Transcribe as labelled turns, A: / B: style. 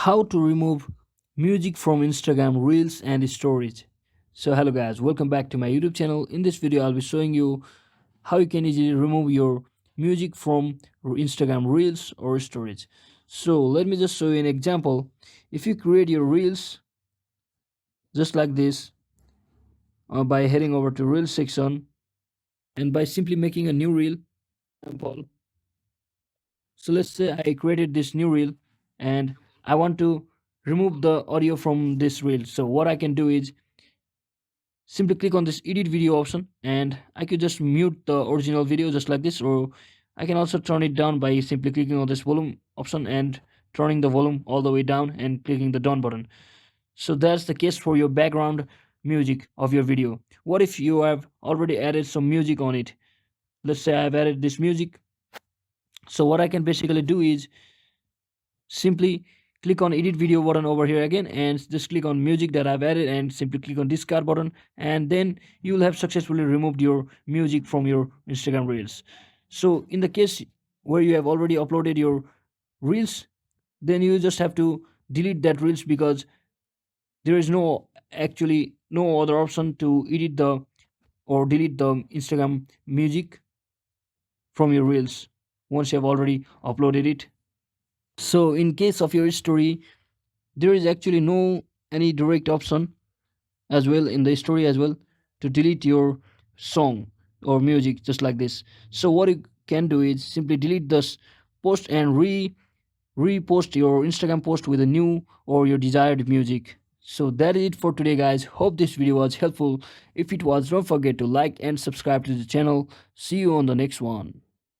A: How to remove music from Instagram Reels and Stories. So hello guys, welcome back to my YouTube channel. In this video I'll be showing you how you can easily remove your music from Instagram Reels or Stories. So let me just show you an example. If you create your Reels just like this by heading over to Reels section and by simply making a new reel example. So let's say I created this new reel and I want to remove the audio from this reel. So what I can do is simply click on this edit video option and I could just mute the original video just like this, or I can also turn it down by simply clicking on this volume option and turning the volume all the way down and clicking the down button. So that's the case for your background music of your video. What if you have already added some music on it? Let's say I've added this music. So what I can basically do is simply click on edit video button over here again and just click on music that I've added and simply click on discard button, and then you will have successfully removed your music from your Instagram Reels. So in the case where you have already uploaded your Reels, then you just have to delete that Reels because there is no other option to edit the or delete the Instagram music from your Reels once you have already uploaded it. So in case of your story, there is actually no any direct option as well in the story as well to delete your song or music just like this. So what you can do is simply delete this post and repost your Instagram post with a new or your desired music. So that is it for today guys. Hope this video was helpful. If it was, don't forget to like and subscribe to the channel. See you on the next one.